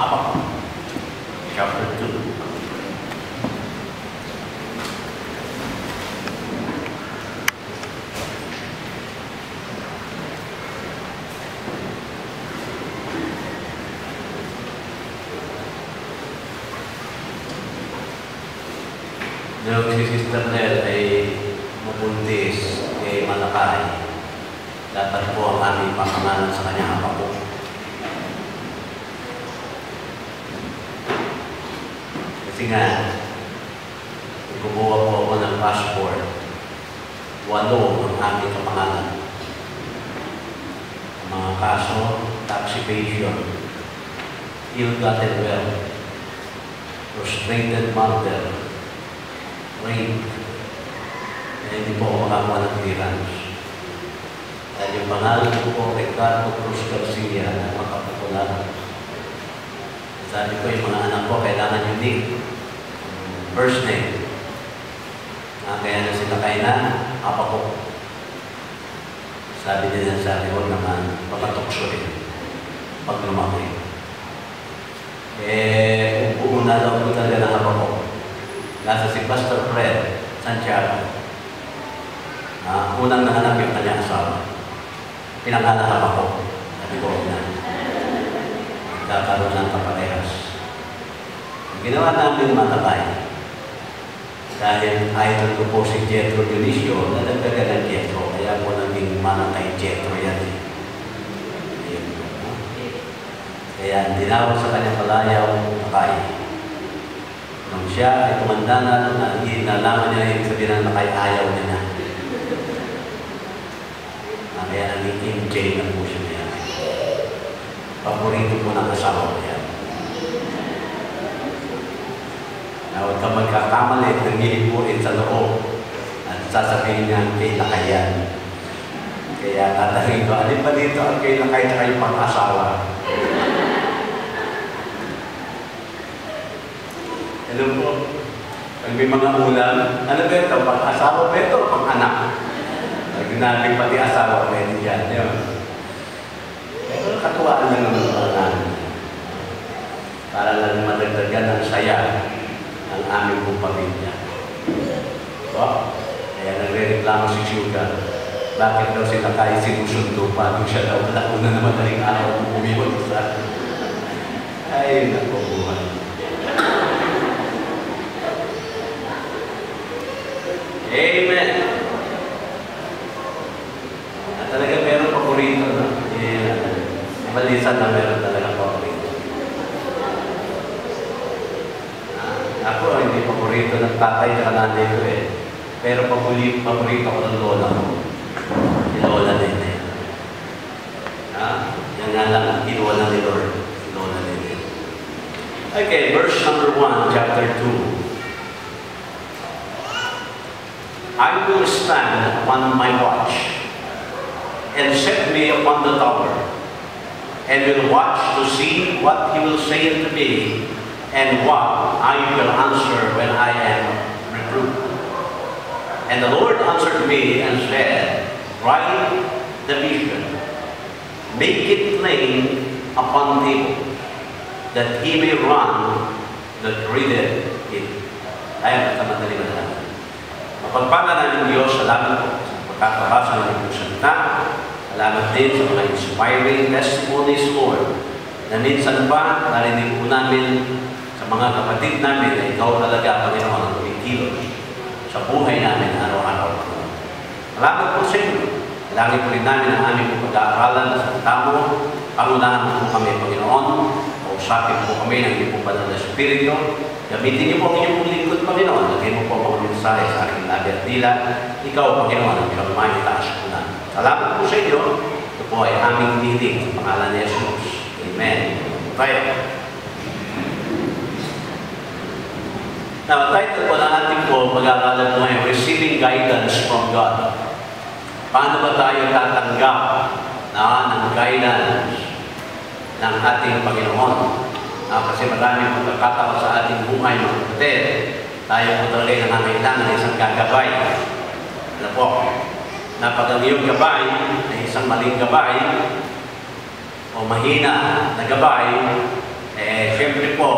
Habakkuk, chapter 2. Yung si Sister Nel ay mabuntis kay Malakay. Dapat po ang aming pangalan sa kanyang Habakkuk. Kasi nga, kumuha po ako ng passport. 8 ang aming kapangalan. Ang mga kaso, tax evasion, ill-gotten wealth, frustrated murder, rape, hindi po ako makakuha ng clearance. Dahil yung pangalan ko po, Ricardo Cruz Garcia, na makapopular. Sabi ko, yung mga anak ko, kailangan unique. First name. Kaya na sila kay na, Habakkuk. Sabi nila sa akin, huwag naman, makatukso rin. Pag lumaki. Puuna daw ko talaga ng Habakkuk. Nasa si Pastor Fred Santiago. Unang nahanap yung kanyang asawa. Pinangalahan ako. Sabi ko na. Nagkakaroon ng kaparehas. Ginawa namin matabay. Dahil idol ko po si Jethro Dionisio, nadagdagan ng Jethro. Kaya po naging manang kay Jethro yan. Kaya dinawag sa kanyang palayaw, nakay. Nung siya ay tumanda na, nalaman niya yung sabihin na ayaw niya na. Kaya naging MJ na po siya niya. Paborito po ng asawa ko yan. Huwag ka magkakamali, nangyilipuin sa loob at sasabihin niya kay lakayan. Kaya tatarin ko, alin ba dito ang kay lakay na kayong pang-asawa? Alam po, pag may mga ulam, ano ba ito? Pang-asawa ba ito? Pang-anak? Pag natin pati asawa, pwede yan. Pero katuwaan lang naman para namin. Para lang madagdagan ng saya ang aming pong pamilya. So, kaya nagre-reklamo si Sugar. Bakit daw sila kayo sinusundo pa? Kung siya daw una na madaling araw kung umiwan sa akin. Ay, nakukuhan. Amen. Talaga meron paborito, no? Malisan na meron talaga paborito. Ako, hindi paborito ng tatay at nanay ko eh. Pero paborito ko ng lola ko. Yung lola din eh. Yan nga lang ang kinuha ni Lord. Si lola din eh. Okay, verse number 1, chapter 2. I will stand upon my watch and set me upon the tower, and will watch to see what he will say unto me, and what I will answer when I am reproved. And the Lord answered me and said, write the vision, make it plain upon table, that he may run that readeth it. Ayan, kamadali ba na? Mapagpala ng Diyos, salamat po sa pagkakabasa ng iyong salita. Salamat din sa mga inspiring testimonies, Lord, na minsan pa narinig po namin sa mga kapatid namin na ikaw talaga, Panginoon, ang kumikilos sa buhay namin araw-araw. Salamat po sa inyo. Lagi po rin namin ang aming pag-aaralan sa tamo. Pangunahan po kami, Panginoon. Kausapin po kami ng iyong banal na Espiritu. Gamitin niyo po ang inyong lingkod, Panginoon. Lagay mo po mga mensahe sa aking labi at dila. Ikaw, Panginoon, ang iyong maitaas ko na. Salamat po sa inyo. Ito po ay aming hiling sa pangalan ni Jesus. Amen. Tayo. Now, title po na ating po pag-aaralan po ay Receiving Guidance from God. Paano ba tayo tatanggap ng guidance ng ating Panginoon? Kasi maraming pagkakataon sa ating buhay, mga kapatid. Tayo po talaga nangangailangan ng isang gagabay. Ano po? Napag ang iyong gabay ay isang maling gabay o mahina na gabay, Siyempre po,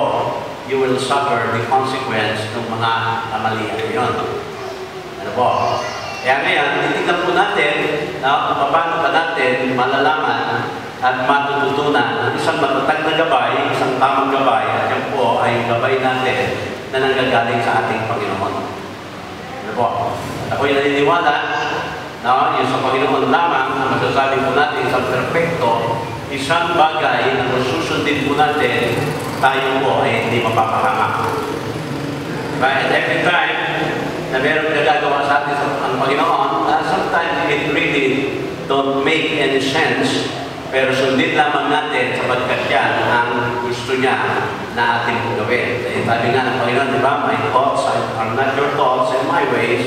you will suffer the consequence ng mga kamalian yun. Ano po? Kaya ngayon, titignan po natin na paano ba natin malalaman at matututunan ang isang matatag na gabay, isang tamang gabay, at yan po ay gabay natin na nanggagaling sa ating Panginoon. Ano po? At ako'y naniniwala na yung sa Panginoon lamang na masasabi po natin isang perfecto, isang bagay na kung susundin po natin, tayo po ay hindi mapapahamak. But every time na meron nagagawa sa atin ang Panginoon, sometimes it really don't make any sense, pero sundin lamang natin sapagkat yan ang gusto niya na ating gawin. Sabi nga ng Panginoon, di ba, my thoughts are not your thoughts and my ways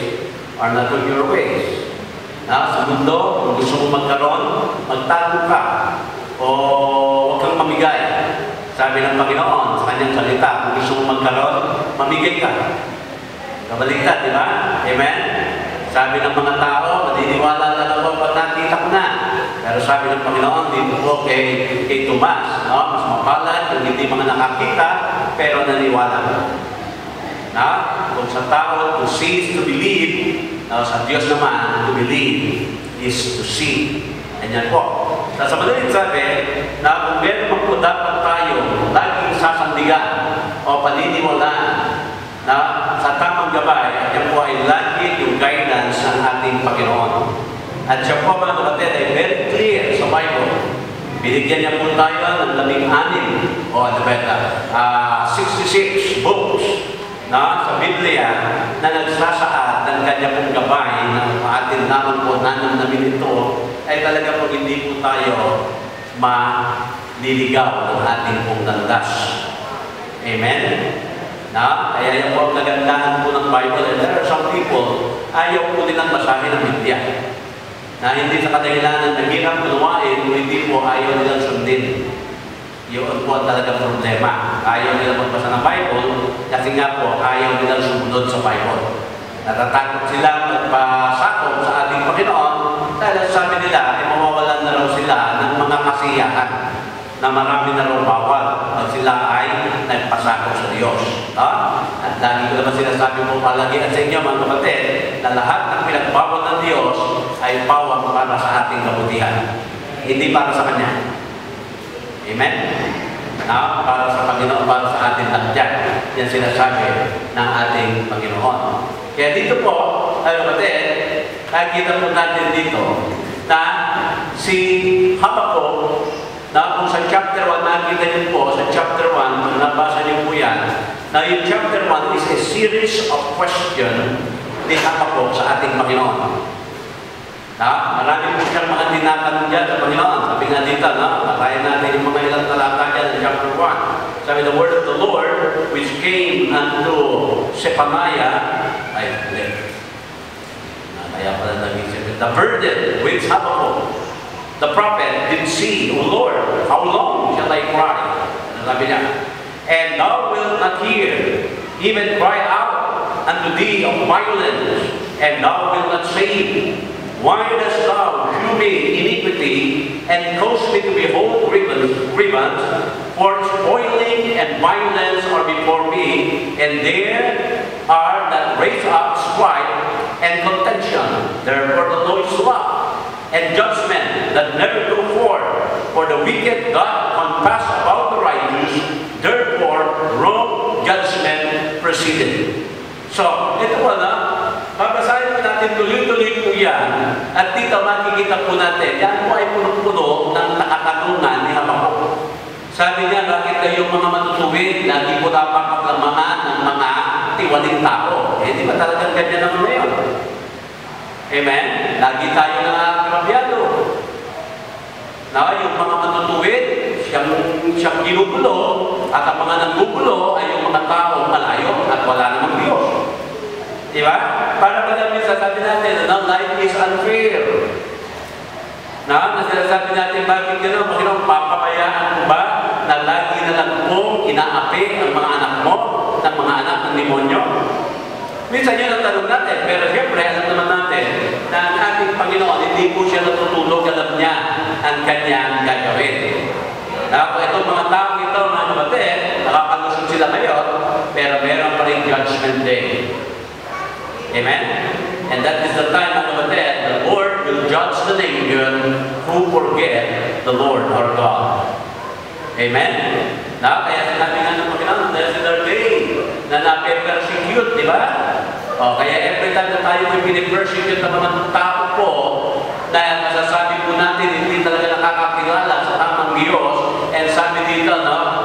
are not your ways. Sa mundo, kung gusto mo magkaroon, magtago ka o huwag kang mamigay. Sabi ng Panginoon sa kanyang salita, kung gusto mo magkaroon, mamigay ka. Kabaliktad, di ba? Amen? Sabi ng mga tao, maniniwala lang ako pag nakita ko na. Pero sabi ng Panginoon, dito po kay Tomas, no? Mas mapalad kung hindi mga nakakita, pero naniwala. Kung sa tao, to see is to believe, sa Diyos naman, to believe is to see. Ganyan po. Sa madaling sabi, na kung meron po dapat tayo laging sasandigan o paniniwalaan na sa tamang gabay, yan po ay lagi yung guidance ng ating Panginoon. At siya po mga kapatid ay very clear sa Bible. Binigyan niya po tayo ng 16 o 66 books sa Biblia na nagsasaad ng kanya pong gabay na atin naman po namin ito ay talaga po hindi po tayo maliligaw ng ating pong landas. Amen? Kaya yan po ang nagandahan po ng Bible. And there are some people, ayaw po nilang basahin ng Biblia. Na hindi sa kadahilanan na hirap kunuwain, hindi po ayaw nilang sundin. Yun po ang talagang problema. Ayaw nilang magbasa ng Bible kasi nga po ayaw nilang sumunod sa Bible. Natatakot sila magpasakop sa ating Panginoon dahil sabi nila ay mawawalan na raw sila ng mga kasiyahan na marami na raw bawal pag sila ay nagpasakop sa Diyos. At lagi ko naman sinasabi mo palagi at sa inyo mga kapatid na lahat ng pinagbawal ng Diyos ay bawal para sa ating kabutihan. Hindi para sa Kanya. Amen? Para sa Panginoon, para sa ating lakyan. Yan sinasabi ng ating Panginoon. Kaya dito po, kapatid, nakikita po natin dito na si Habakkuk, na kung sa chapter 1, nakita niyo po, sa chapter 1, kung nabasa niyo po yan, na yung chapter 1 is a series of questions ni Habakkuk sa ating Panginoon. Marami po siyang mga tinatanong dyan sa Panginoon. Sabi nga dito, patayin natin yung mga ilang talata dyan in chapter 1. Sabi, the word of the Lord, which came unto Zephaniah, the burden which Habakkuk, the prophet, did see, O Lord, how long shall I cry? Sabi niya, and thou wilt not hear, even cry out unto thee of violence, and thou wilt not save. Why dost thou shew me iniquity, and cause me to behold grievance? For spoiling and violence are before me, and there are that raise up strife and contention. Therefore the Lord is wrath, and judgment that never go forth. For the wicked doth compass about the righteous, therefore wrong judgment proceeded. So, ito wala. Babasahin po natin tuloy-tuloy po yan. At dito makikita po natin, yan po ay puno-puno ng nakatanungan ni Habakkuk. Sabi niya, bakit kayong mga matutuwid, lagi po dapat paglamahan ng mga tiwaling tao? Di ba talagang ganyan naman ngayon? Amen? Lagi tayo nakakrabyado. Yung mga matutuwid, siyang ginugulo, at ang mga nanggugulo ay yung mga taong malayo at wala namang Diyos. Diba? Para madami sasabi natin na life is unfair. Sinasabi natin, bakit gano'n? Panginoon, papabayaan mo ba na lagi na lang po inaapi ang mga anak mo ng mga anak ng demonyo? Minsan yun ang tanong natin, pero siyempre, alam naman natin na ang ating Panginoon, hindi po siya natutulog, alam niya ang kanyang gagawin. Itong mga tao ito, mga kapatid, sila ngayon, pero meron pa rin judgment day. Amen? And that is the time, mga kapatid, the Lord will judge the nation who forget the Lord our God. Amen? Kaya sinabi nga ng Panginoon, there's their day na nape-persecute, di ba? Kaya every time na tayo may pinipersecute ng mga tao po, dahil masasabi po natin, hindi talaga nakakakilala sa tamang Diyos, and sabi dito,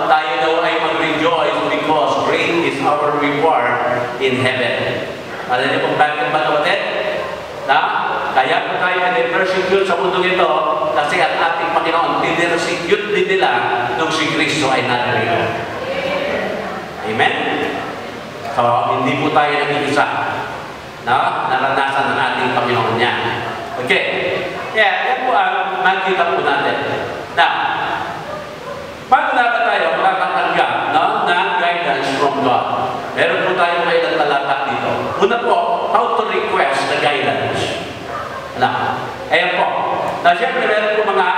tayo daw ay mag-rejoice because great is our reward in heaven. Alam niyo kung bakit ba kapatid? Kaya po tayo pinipersecute sa mundong ito, kasi ang ating Panginoon, pinipersecute din nila nung si Kristo ay narito. Amen? So, hindi po tayo nag-iisa. Naranasan ng ating Panginoon niya. Okay. Yan po ang makita po natin. Paano na ba tayo makatanggap ng guidance from God? Meron po tayo may ilang talata dito. Una po, how to request the guidance. Ayan po. Siyempre, meron po mga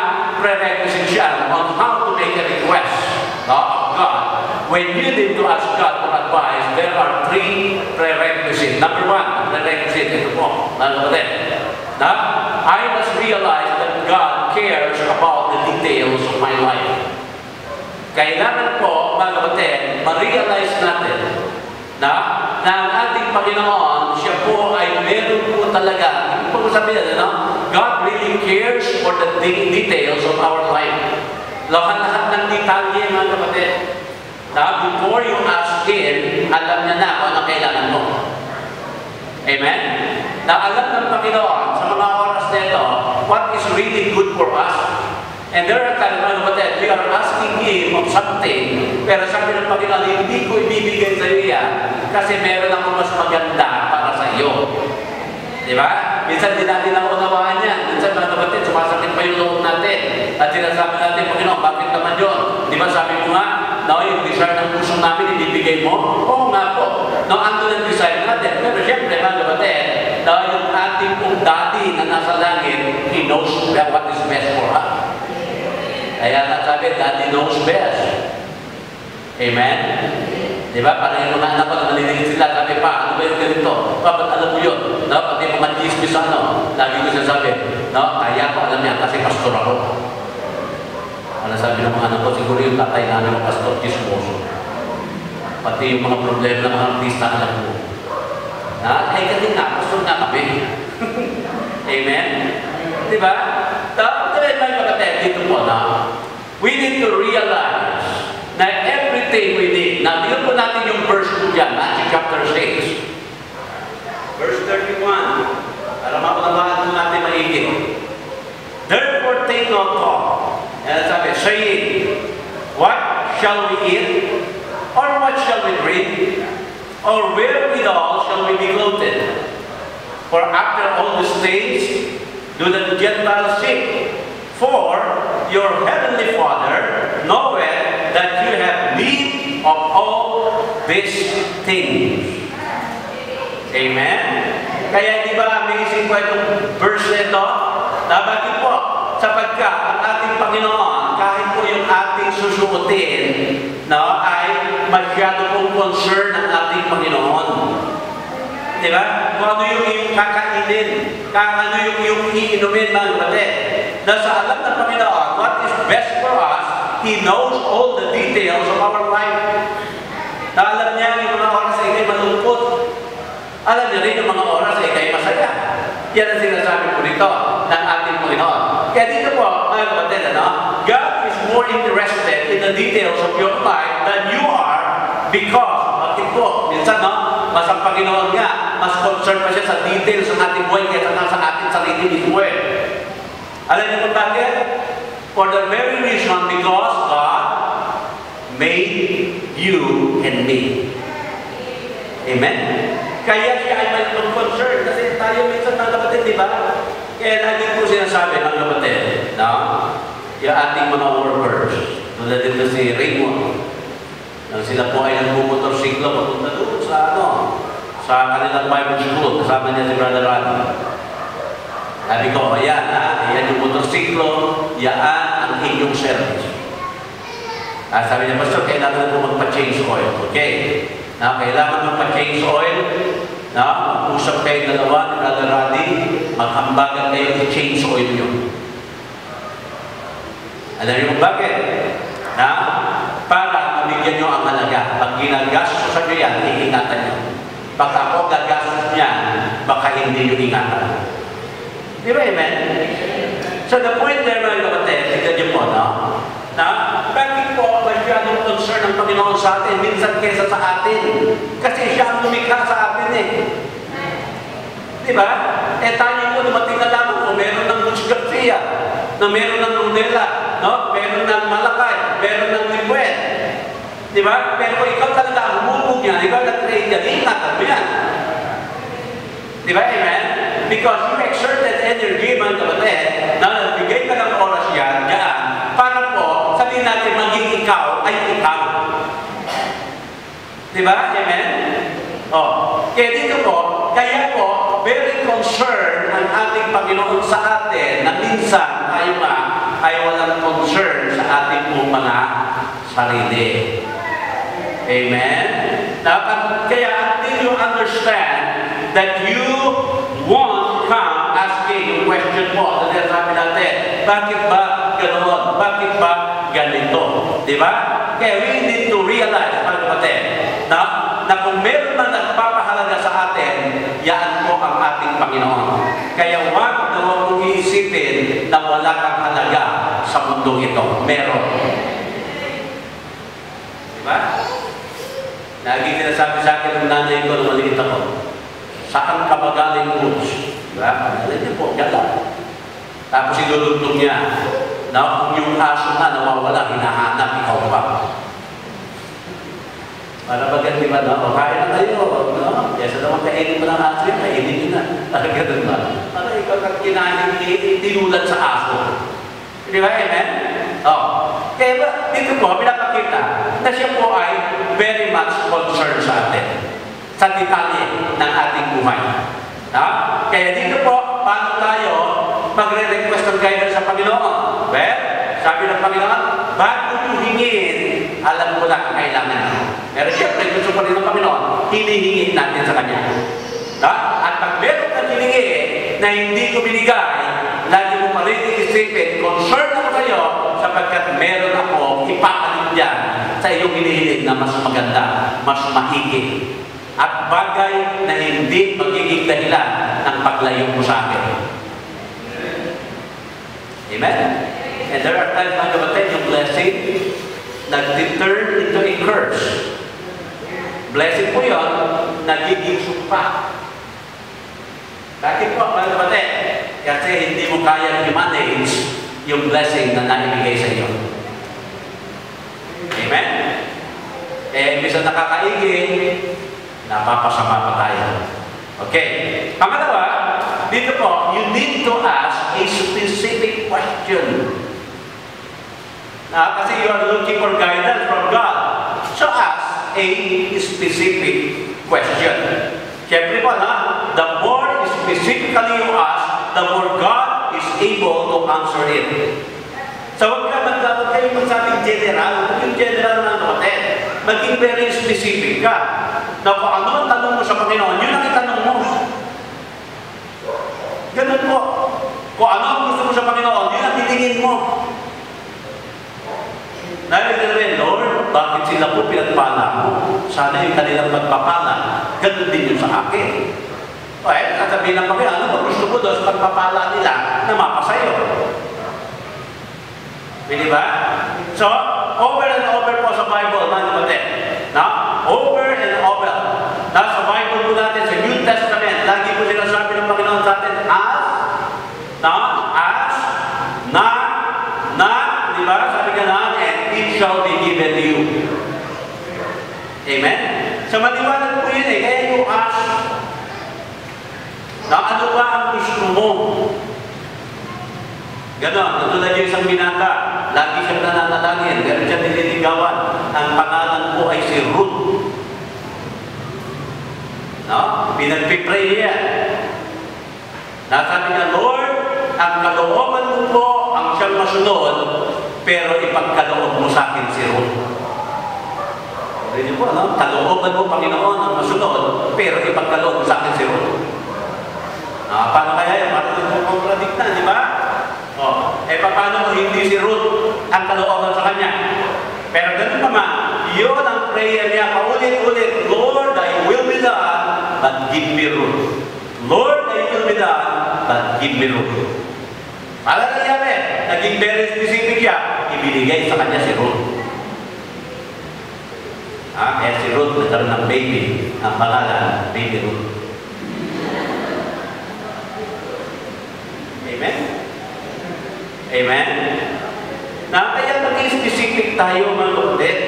prerequisites yan on how to make a request of God. When you need to ask God for advice, there are 3 prerequisites. Number 1, prerequisite, ito po. I must realize that God cares about the details of my life. Kailangan po, mga kapatid, ma-realize natin na ang ating Panginoon, siya po ay meron po talaga, hindi po sabihin, God really cares for the details of our life. Lahat ng detalye, mga kapatid. Before you ask Him, alam niya na kung ano kailangan mo. Amen? Alam ng Panginoon sa mga oras nito, what is really good for us. And there are times, mga kapatid, we are asking Him of something, pero sabi ng Panginoon, hindi ko ibibigay sa iyo yan, kasi meron akong mas maganda para sa iyo. Di ba? Minsan di natin ang unawaan yan. Minsan, mga kapatid, sumasakit pa yung loob natin. At sinasabi natin, Panginoon, bakit naman yun? Di ba sabi mo nga, yung desire ng puso namin, ibibigay mo? Oo nga po. Ando ng desire natin. Pero siyempre, mga kapatid, yung ating pong daddy na nasa langit, He knows what is best for us. Kaya nasabi, Daddy knows best. Amen? Di ba? Parang yung mga anak ko na nalilingit sila, sabi pa, ano ba yung ganito? Ba't alam mo yun? Pati mga chismis lagi ko sinasabi, kaya ko alam yan kasi pastor ako. Ano sabi ng mga anak ko, siguro yung tatay namin ng pastor, chismoso. Pati yung mga problema ng mga artista, alam mo. Kasi nga, pastor nga kami. Amen? Di ba? Dito po we need to realize na everything we need. Tignan po natin yung verse po dyan, Matthew chapter 6. Verse 31. Para mapanabahan po natin maigit. Therefore take no thought. Yan sabi, saying, what shall we eat? Or what shall we drink? Or wherewithal shall we be clothed? For after all these things do the Gentiles seek. For your heavenly Father knoweth that you have need of all these things. Amen? Kaya di ba amazing po itong verse nito? Bakit po? Sapagkat ang ating Panginoon, kahit po yung ating susuotin, ay masyado pong concern ng ating Panginoon. Diba? Kung ano yung iyong kakainin, kung ano yung iyong iinumin, mga kapatid. Nasa alam ng Panginoon, what is best for us, He knows all the details of our life. Alam niya yung mga oras ay ikay malungkot. Alam niya rin yung mga oras ay ikay masaya. Yan ang sinasabi po nito ng ating Panginoon. Kaya dito po, mga kapatid, God is more interested in the details of your life than you are because, bakit po, minsan, mas ang Panginoon nga, mas concerned pa siya sa details ng ating buhay kaysa sa ating sarili buhay. Alam niyo kung bakit? For the very reason because God made you and me. Amen? Kaya siya ay may concern kasi tayo minsan mga kapatid, di ba? Kaya lagi po sinasabi mga kapatid, yung ating mga workers, tulad dito si Raymond, sila po ay nagmumotorsiklo papunta doon sa kanilang Bible school, kasama niya si Brother Rodney. Sabi ko, ayan yung motorsiklo, yaan ang inyong service. Sabi niya, Pastor, kailangan mo magpa-change oil. Okay. Kailangan magpa-change oil. Usap kayo dalawa ni Brother Roddy, maghambagan kayo i-change oil nyo. Alam niyo bakit? Para mabigyan nyo ang halaga. Pag ginagastos nyo yan, iingatan nyo. Pag ako gagastos niyan, baka hindi nyo ingatan. Di ba, amen? So the point there, mga kapatid, tignan niyo po, bakit po masyadong concern ng Panginoon sa atin, minsan kesa sa atin? Kasi siya ang lumikha sa atin eh. Di ba? Tayo po dumating na lamang kung meron ng Butch Garcia, na meron ng Rudela, meron ng Malakay, meron ng Libuet. Di ba? Pero kung ikaw talaga ang humubog niya, ikaw nag-create yan, ingatan mo yan. Di ba? Amen? Because you exerted energy, mga kapatid, na nagbigay ka ng oras yan, dyan, para po, sabihin natin, maging ikaw ay ikaw. Di ba? Amen? Kaya dito po, kaya po, very concerned ang ating Panginoon sa atin na minsan tayo ay walang concern sa ating pong mga sarili. Amen? Kaya until you understand that you won't come asking yung question po, na sabi natin, bakit ba ganoon? Bakit ba ganito? Di ba? Kaya we need to realize, mga kapatid, na kung meron na nagpapahalaga sa atin, yan po ang ating Panginoon. Kaya huwag na huwag mong iisipin na wala kang halaga sa mundong ito. Meron. Di ba? Lagi sinasabi sa akin ng nanay ko nung maliit ako, saan ka ba galing Butch? Diba? Alam niyo po, gala. Tapos idulugtong niya, na kung yung aso na nawawala, hinahanap, ikaw pa. Para bagay, di ba, kain na kayo, kesa naman kainin mo ng aso, kainin nyo na. Ganun ba? Para ikaw kang kinain, tinulad sa aso. Di ba, amen? Kaya dito po, pinapakita na siya po ay very much concerned sa atin, sa detalye ng ating buhay. Kaya dito po, paano tayo magre-request ng guidance sa Panginoon? Well, sabi ng Panginoon, bago nyo hingin, alam ko lang kailangan nyo. Pero siyempre, gusto pa rin ng Panginoon, hinihingin natin sa Kanya. At pag meron kang hiningi na hindi ko binigay, lagi mo pa rin isipin, concerned ako kayo, sapagkat meron ako ipapalit dyan sa iyong hinihiling na mas maganda, mas mahigit, at bagay na hindi magiging dahilan ng paglayo mo sa akin. Amen? And there are times, mga kapatid, yung blessing nag-turn into a curse. Blessing po yun, nagiging sumpa. Bakit po, mga kapatid? Kasi hindi mo kaya i-manage yung blessing na naibigay sa iyo. Amen? Bisa nakakaigin, napapasama pa tayo. Okay. Pangalawa, dito po, you need to ask a specific question. Kasi you are looking for guidance from God. So ask a specific question. Siyempre po, the more specifically you ask, the more God is able to answer it. So huwag kayo magsabing general, yung general na kapatid, maging very specific ka. Na kung ano ang tanong mo sa Panginoon, yun ang itanong mo. Ganun po. Kung ano ang gusto mo sa Panginoon, yun ang titingin mo. Dahil rin, Lord, bakit sila po pinagpala mo? Sana yung kanilang pagpapala, ganun din yun sa akin. Sasabihin ng Panginoon, ano ba gusto mo doon sa pagpapala nila na mapasayo? Di ba? So, over and over po sa Bible, mga kapatid. Over and over. Sa Bible po natin, sa New Testament, lagi po sinasabi ng Panginoon sa atin, di ba? Sabi ka na, and it shall be given to you. Amen? So, maliwanag po yun kaya yung ask, ano ba ang gusto mo? Ganon, natulad yung isang binata, lagi siyang nananalangin, pero siya nililigawan, ang pangalan po ay si Ruth. Pinagpipray niya. Nasabi niya, Lord, ang kalooban mo po ang siyang masunod, pero ipagkaloob mo sa akin si Ruth. Hindi po, ano? Kalooban mo, Panginoon, ang masunod, pero ipagkaloob mo sa akin si Ruth. Paano kaya yan? Paano ito kontradict na, di ba? Paano mo hindi si Ruth ang kalooban sa kanya? Pero ganun naman, yun ang prayer niya, paulit-ulit, Lord, thy will be done, but give me Ruth. Lord, thy will be done, but give me Ruth. Para nangyari, naging very specific siya, ibinigay sa kanya si Ruth. Kaya si Ruth nagkaroon ng baby, ang pangalan, Baby Ruth. Amen? Amen? Kaya maging specific tayo mga kapatid.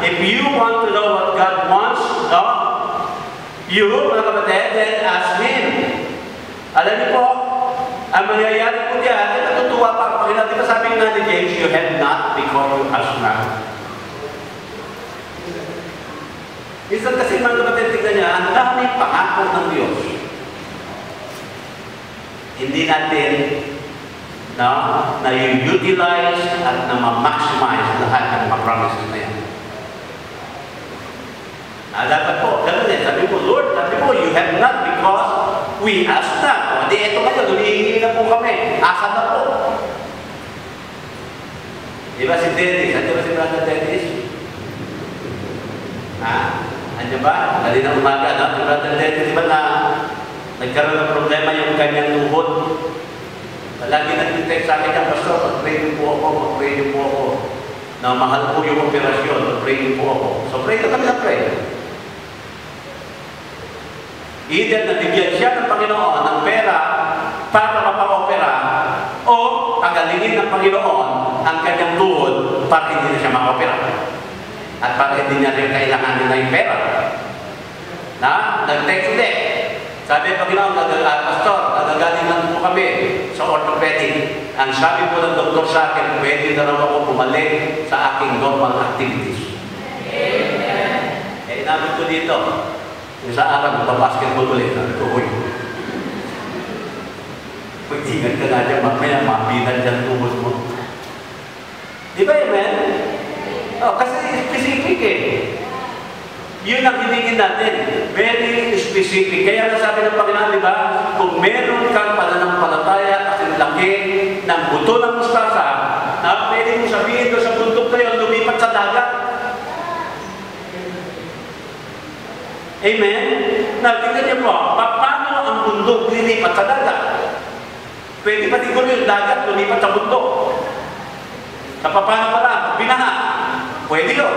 If you want to know what God wants, you, mga kapatid, then ask Him. Alam niyo po, ang mangyayari po diyan, natutuwa pa ang Panginoon. Di ba sabi nga ni James, you have not because you ask not. Minsan kasi mga kapatid, tignan niya, ang daming pangako ng Diyos. Hindi natin na-utilize at na-maximize lahat ng mga promises na yan. Dapat po, ganun eh. Sabi po, Lord, sabi po, you have not because we ask not. Di, eto ngayon, humihingi na po kami. Asa na po. Di ba si Dennis? Andiyan ba si Brother Dennis? Andiyan ba? Dali na umaga, no? Si Brother Dennis, di ba na nagkaroon ng problema yung kanyang tuhod? Lagi nag-text sa akin niya, Pastor, mag-pray niyo po ako, mag-pray niyo po ako. Na mahal po yung operasyon, mag-pray niyo po ako. So pray na kami na pray. Either nabigyan siya ng Panginoon ng pera para mapang-opera o pagalingin ng Panginoon ang kanyang tuhod para hindi na siya maka-opera. At para hindi niya rin kailangan nila yung pera. Nag-text ulit. Sabi ng Panginoon, Pastor, nagagaling lang po kami sa orthopedic. Ang sabi po ng doktor sa akin, pwede na raw ako bumalik sa aking normal activities. Amen. Namin ko dito, yung sa araw, magpa-basketball ulit. Sabi ko, uy, mag-ingat ka nga dyan, mamaya mabinan dyan tuhod mo. Di ba, amen? Kasi specific eh. Yun ang hiningin natin. Very specific. Kaya nasabi ng Panginoon, di ba? Kung meron kang pananampalataya at laki ng buto ng mustasa, pwede mo sabihin doon sa bundok na yun, lumipat sa dagat. Amen? Tingnan niyo po, paano ang bundok lilipat sa dagat? Pwede pa siguro yung dagat lumipat sa bundok. Sa paano pa lang? Binaha. Pwede yun.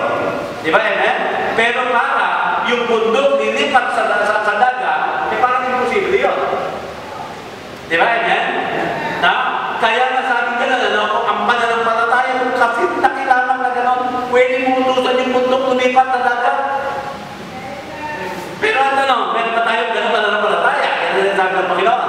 Di ba, amen? Pero para yung bundok lilipat sa dagat, parang imposible yun. Di ba, amen? Kaya nasabi ka na, ang pananampalataya mo kasi nakilamang na gano'n, pwede mo utusan yung bundok lumipat sa dagat. Pero ang gano'n, meron pa tayong gano'n pananampalataya. Kaya nasabi ng Panginoon.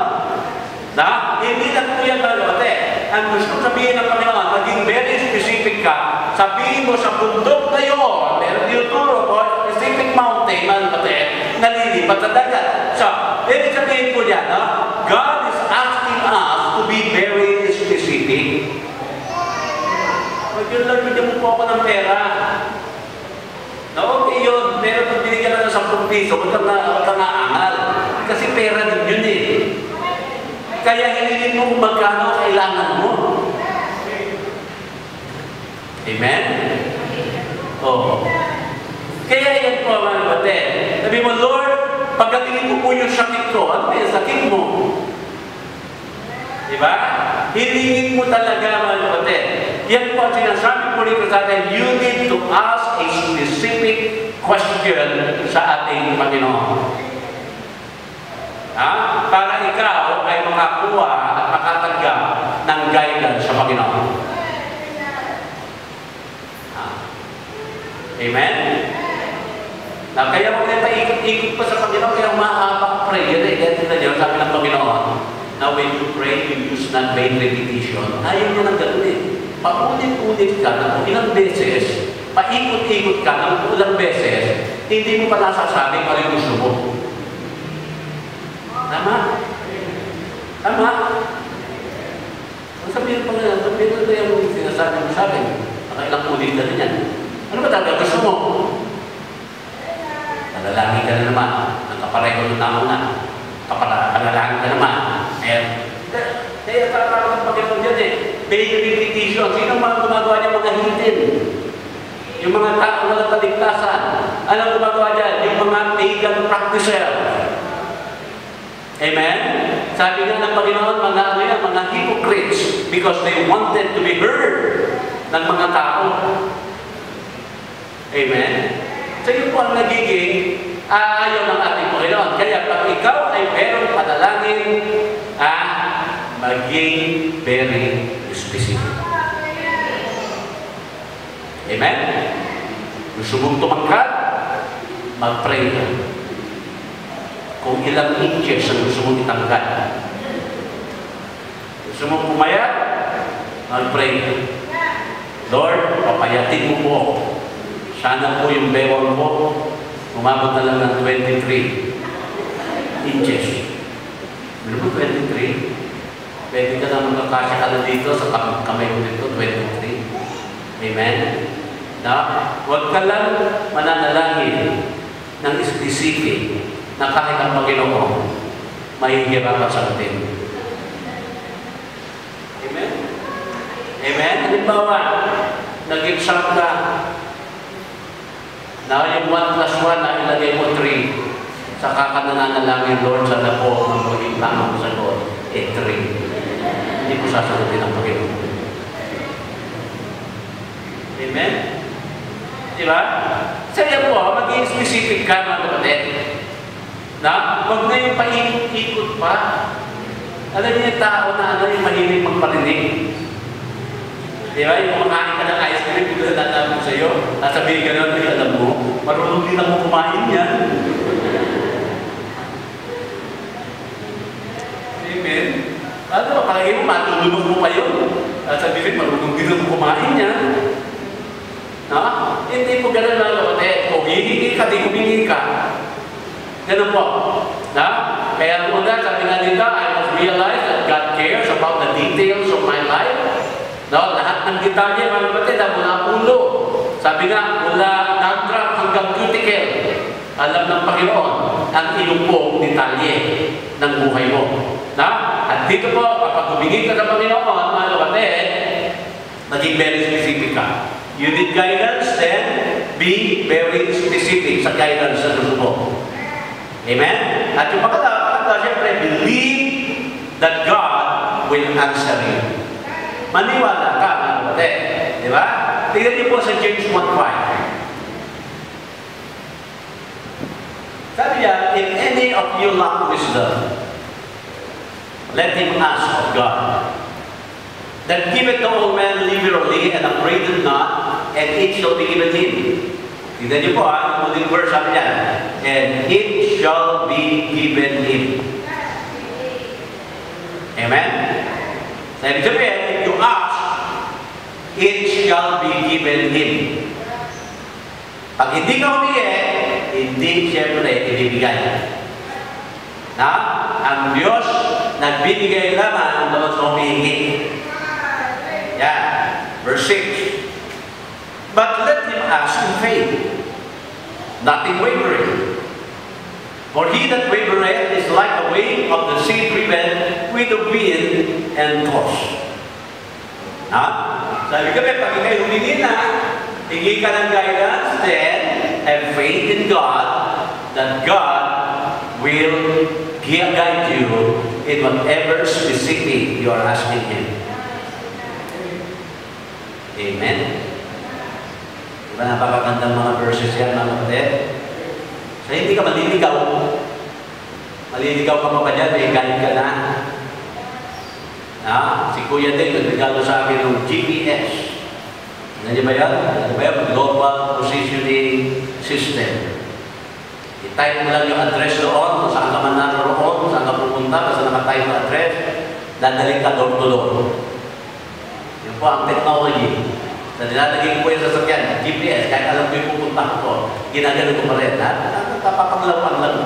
Hindi na po yan talaga. Ang gusto sabihin ng Panginoon, maging very specific ka, sabihin mo sa bundok na yun, meron tinuturo ko, specific mountain, nalilipat sa dagat. So, ibig sabihin po niya, God is asking us to be very specific. Yun lang, bigyan mo po ako ng pera. Okay yun, pero pag binigyan na ng 10 piso, huwag kang aangal. Kasi pera din yun eh. Kaya hilingin mo kung magkano kailangan mo. Amen? Kaya yan po mga kapatid. Sabi mo, Lord, pagdatingin ko po yung sakit ko, ano yung sakit mo? Diba? Hilingin mo talaga mga kapatid. Yan po ang sinasabi po rito sa atin, you need to ask a specific question sa ating Panginoon. Para ikaw ay makakuha at makatanggap ng guidance sa Panginoon. Amen? Kaya mo na paikot-ikot pa sa Panginoon, kaya mahabang prayer eh. Kaya tingnan niyo, sabi ng Panginoon, now when you pray, you use not vain repetition. Ayaw niya ng gano'n eh. Paulit-ulit ka ng ilang beses, paikot-ikot ka ng ilang beses, hindi mo pa nasasabi kung ano gusto mo. Tama? Tama? Ang sabihin pa nga, sabihin ko yung sabi mo sa akin, nakailang ulit ka rin yan. Ano ba talaga gusto mo? Nalalangin ka na naman, nagkapareho ng tao na, kapalalangin ka naman. Kaya parang ng Panginoon dyan eh, may repetition. Sino mga gumagawa niya mga hitin? Yung mga tao na nagpaligtasan. Anong gumagawa dyan? Yung mga pagan practicer. Amen? Sabi nga ng Panginoon, mga hypocrites, because they wanted to be heard ng mga tao. Amen? So yun po ang nagiging ayaw ng ating Panginoon. Kaya pag ikaw ay merong panalangin, maging very specific. Amen? Gusto mong tumangkat, mag-pray ka. Kung ilang inches ang gusto mong itangkat. Gusto mong pumayat, mag-pray ka. Lord, papayatin mo po. Sana po yung bewang mo, umabot na lang ng 23 inches. Ano ba 23? Pwede ka na magkakasya ka na dito sa kamay mo dito, 23. Amen? Na, huwag ka lang mananalangin ng specific na kahit ang Panginoon mahihirapan sa atin. Amen? Amen? Halimbawa, nag-exam ka, na yung 1 plus 1 na ilagay mo 3, saka ka nananalangin, Lord, sana po magiging tama mo sa Lord. 3. Hindi ko sasagutin ang Panginoon. Amen? Diba? Saya po, maging specific ka mga kapatid. Na, huwag na yung paikot-ikot pa. Alam niyo yung tao na yung mahilig magparinig. Diba? Yung kumakain ka ng ice cream, kung natatawa mo sa'yo, sasabihin ka naman, alam mo, marunong din ako kumain yan. Amen? Ano ba, palagi mo, matulunok mo pa yun. Sasabihin, marunong din ako kumain yan. Hindi po ganun lang kapatid. Kung hihingi ka, di humingi ka. Ganun po. Kaya muna, sabi nga dito, I must realize that God cares about the details of my life. Lahat ng detalye, mga kapatid, mula ulo. Sabi nga, mula nagdrap hanggang cuticle. Alam ng Panginoon ang iyong pong detalye ng buhay mo. At dito po, kapag humingi ka sa Panginoon, mga kapatid, maging very specific ka. You need guidance, then be very specific sa guidance sa gusto mo. Amen? At yung pagkatapos, siyempre, believe that God will answer you. Maniwala ka, mga kapatid. Di ba? Tingnan niyo po sa James 1:5. Sabi niya, if any of you lack wisdom, let him ask of God. That giveth to all men liberally and upbraideth not, and it shall be given him. Tignan niyo po ang muling verse, sabi niya, and it shall be given him. Amen? Sabi sabihin, if you ask, it shall be given him. Pag hindi ka humingi, hindi siyempre ibibigay. Ang Diyos nagbibigay lamang ang dapat humingi. Verse 6. But let him ask in faith, not in wavering. For he that wavereth is like a wave of the sea driven with the wind and tossed. Sabi kami, pag ikay humingi na, hingi ka ng guidance, then have faith in God that God will guide you in whatever specific you are asking Him. Amen? Diba napakagandang mga verses yan, mga kapatid? So hindi ka maliligaw. Maliligaw ka pa dyan, may galing ka na. Si Kuya din, nagregalo sa akin ng GPS. Ano ba yan? Ano ba yan? Global Positioning System. I-type mo lang yung address doon, kung saan ka man naroon, kung saan ka pupunta, basta nakatype yung address, dadalhin ka door to door. Yun po ang technology. Na nilalagay ko yung sasakyan, GPS, kahit alam ko yung pupunta ko, ginagano ko pa rin. Napapanglapan lang.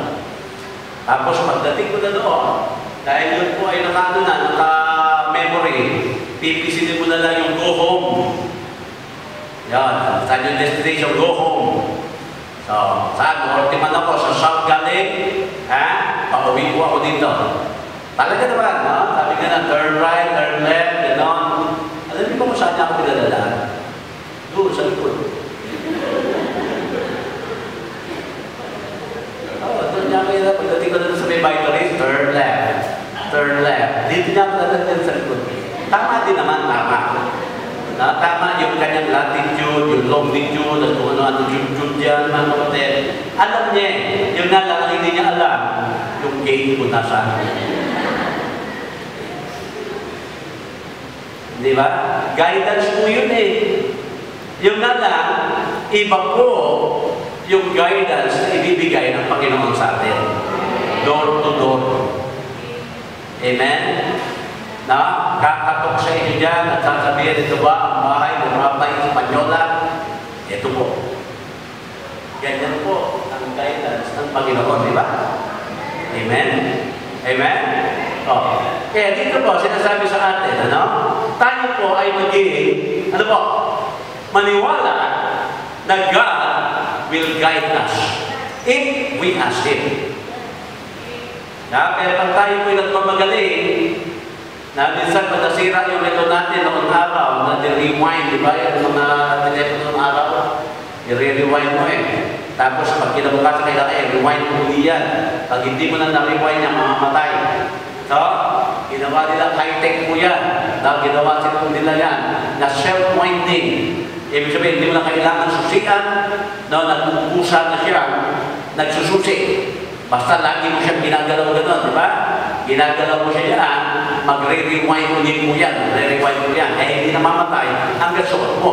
Tapos pagdating ko na doon, dahil yun po ay naka-memory, Pipisinin mo na lang yung go home. Yan, saan yung destination, go home. So, saan? Norte man ako, sa South galing, pauwi ko ako dito. Talaga naman, no? Sabi nga na, turn right, turn left, gano'n. Alam niyo ba kung saan niya ako pinadalaan? Doon, sa likod. Doon niya ako pinadalaan. Pagdating ko na sa may Vitalist, turn left. Turn left. Dito niya ako pinadalaan sa likod. Tama din naman, tama. Tama yung kanyang latitude, yung longitude, at kung ano-ano jude yan, mga kapatid. Alam niya, yung nga lang, hindi niya alam, yung gate ko nasaan. Di ba? Guidance po yun eh. Yung nga lang, iba po yung guidance na ibibigay ng Panginoon sa atin. Door to door. Amen? Na, kakatok sa inyo dyan at sasabihin, ito ba ang bahay ng Rabbi Espanyola? Ito po. Ganyan po ang guidance ng Panginoon, di ba? Amen? Amen? Oh. Kaya dito po, sinasabi sa atin, ano? Tayo po ay magiging, ano po? Maniwala na God will guide us if we ask Him. Pero pag tayo po ay nagmamagaling, na minsan pag nasira yung ito natin noong araw, na rewind, di ba? Yung mga telepono ng araw, i-rewind mo eh. Tapos pag kinabukasan kailangan rewind mo muli yan. Pag hindi mo na na-rewind yan, mamamatay. So, ginawa nila high-tech po yan. Ginawa nila yan na self-winding. Ibig sabihin, hindi mo na kailangan susian, no, nagpupusa na siya, nagsususi. Basta lagi mo siyang ginagalaw gano'n, di ba? Ginagalaw mo siya yan, magre-rewind ulit mo yan, re-rewind mo yan, hindi na mamatay hanggang suot mo.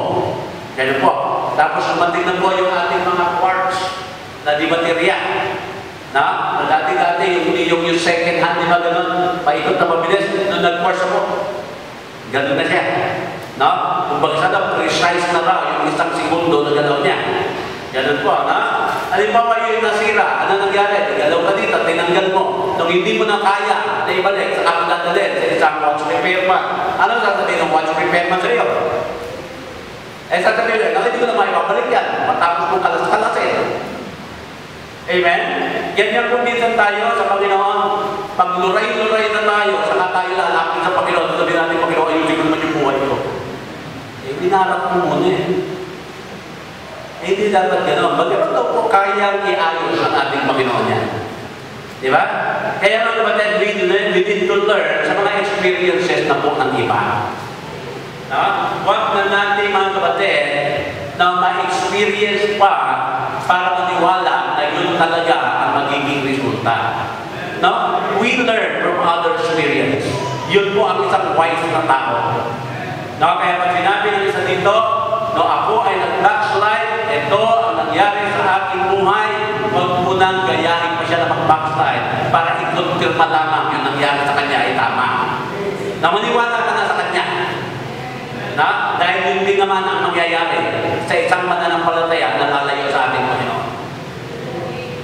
Kaya po. Tapos sumating na po yung ating mga quartz na di baterya. Na dati-dati yung second hand, di ba gano'n? Paikot na mabilis, nung nag-quartz ako. Gano'n na siya. No? Kung baga sana, precise na raw yung isang segundo na galaw niya. Ganun po, na? Halimbawa yung nasira, ano nangyari? Galaw ka dito, tinanggal mo. Nung hindi mo na kaya, na ibalik, saka mo dadalhin sa isang watch repairman. Ano sasabihin ng watch repairman sa iyo? Sasabihin, hindi ko na maibabalik yan. Matapos mong kalas-kalasin. Amen? Ganyan po minsan tayo sa Panginoon. Pag luray-luray na tayo, saka tayo lalapit sa Panginoon, sabihin natin, Panginoon, ayusin ko naman yung buhay ko. Dinarap mo muna eh. Hindi dapat gano'n. Bagamat daw po kayang iayos ang ating Panginoon yan. Di ba? Kaya mga kapatid, we need to learn sa mga experiences na po ng iba. Huwag na natin mga kapatid na ma-experience pa para maniwala na yun talaga ang magiging resulta. No? We learn from other experience. Yun po ang isang wise na tao. No, kaya pag sinabi ng isa dito, no, ako ay nag-backslide, ito ang nangyari sa aking buhay, huwag mo nang gayahin pa siya na mag-backslide para i-confirma lamang yung nangyari sa kanya ay tama. Na maniwala ka na sa kanya. Na, dahil hindi naman ang mangyayari sa isang mananampalataya na lalayo sa ating Panginoon.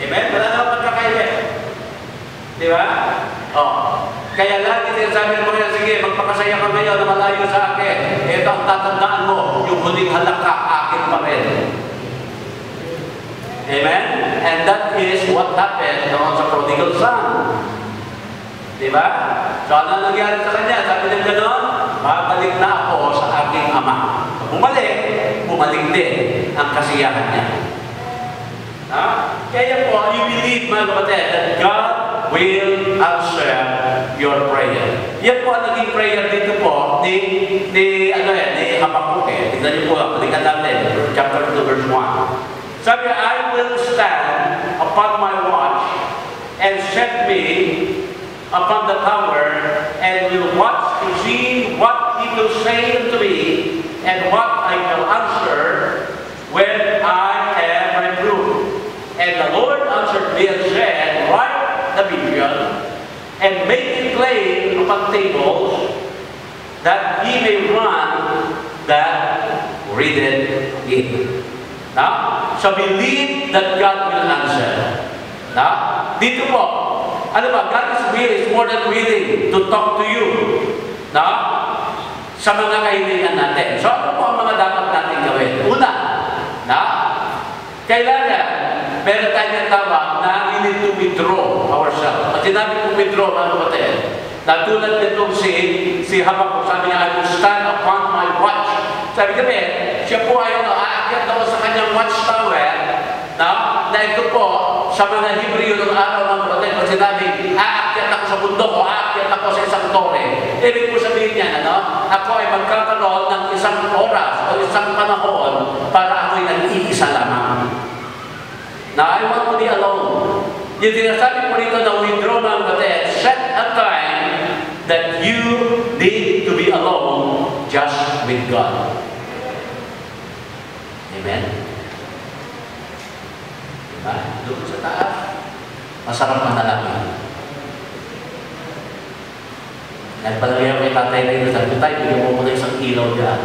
Amen? Wala na pagkakaiba. Di ba? Oh. Kaya lagi sinasabi mo kaya, sige, magpakasaya ka ngayon na malayo sa akin. Ito ang tatandaan mo, yung huling halaka, akin pa rin. Amen? And that is what happened noon sa prodigal son. Diba? So ano nangyari sa kanya? Sabi niya gano'n, babalik na ako sa aking ama. Bumalik din ang kasiyahan niya. Kaya po, you believe, mga kapatid, that God will answer your prayer. Yan po ang naging prayer dito po ni Habakkuk. Tignan niyo po, balikan natin, chapter 2, verse 1. Sabi, I will stand upon my watch and set me upon the tower and will watch to see what he will say unto me and what I will answer when I am reproved. And the Lord answered me and said, write the vision and make it plain upon tables that he may run that readeth it. Now, so believe that God will answer. Now, dito po, ano ba, God's will is more than willing to talk to you. Now, sa mga kahilingan natin. So, ano po ang mga dapat natin gawin? Una, kailangan meron tayong tawag na we need to withdraw ourselves. At sinabi kong withdraw, mga kapatid, na tulad nitong si Habakuk, sabi niya, I will stand upon my watch. Sabi kami, siya po ay aakyat daw sa kanyang watchtower, na ito po, sa mga Hebreo ng araw ng kapatid, pag sinabi, aakyat ako sa bundok o aakyat ako sa isang tore. Ibig po sabihin niya, ako ay magkakaroon ng isang oras o isang panahon para ako'y nag-iisa lamang. Now, I want to be alone. Yung sinasabi po rito na withdraw mga kapatid, set a time that you need to be alone just with God. Amen? Diba? Doon sa taas, masarap manalangin. Nagpalagay ako kay tatay na ito, sabi ko, tayo, bigyan mo muna isang ilaw dyan.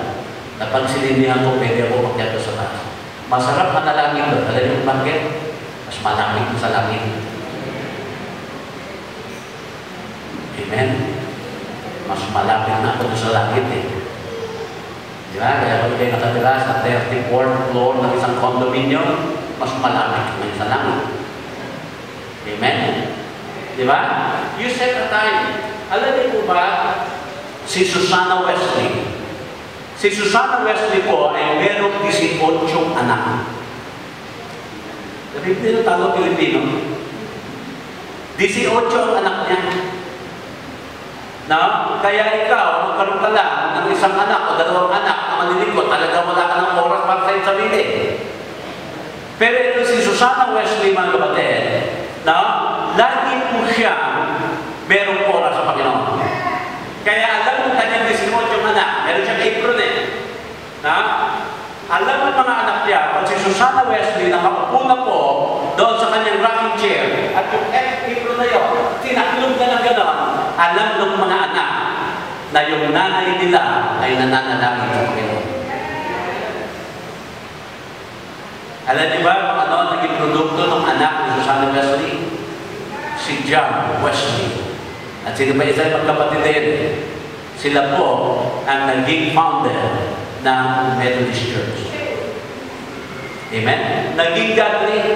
Na pag sininihan ko, pwede ako makyat sa taas. Masarap manalangin doon. Alam niyo bakit? Mas malamig ko sa langit. Amen? Mas malapit na ako sa langit eh. Di ba? Kaya kung kayo nakatira sa 34th floor ng isang condominium, mas malamig na sa langit. Amen? Di ba? You set a time. Alam niyo po ba, si Susanna Wesley, si Susanna Wesley po ay merong 18 anak. Sabi nito talo Pilipino. 18 ang anak niya. Kaya ikaw, magkaroon ka lang ng isang anak o dalawang anak na maniligot, talaga wala ka ng oras para sa sarili. Pero ito si Susanna Wesley, mga kapatid, lagi po siya merong oras sa Panginoon. Kaya alam mo kanyang 18 anak, meron siyang apron eh. Alam mo mga anak niya, pag si Susanna Wesley nakaupo na po doon sa kanyang rocking chair, at yung apron na yun, tinaklog na ng gano'n, alam ng mga anak na yung nanay nila ay nananalangin sa Panginoon. Alam niyo ba kung ano naging produkto ng anak ni Susanna Wesley? Si John Wesley. At sino ba isa yung magkapatid din? Sila po ang naging founder ng Methodist Church. Amen? Naging Catholic.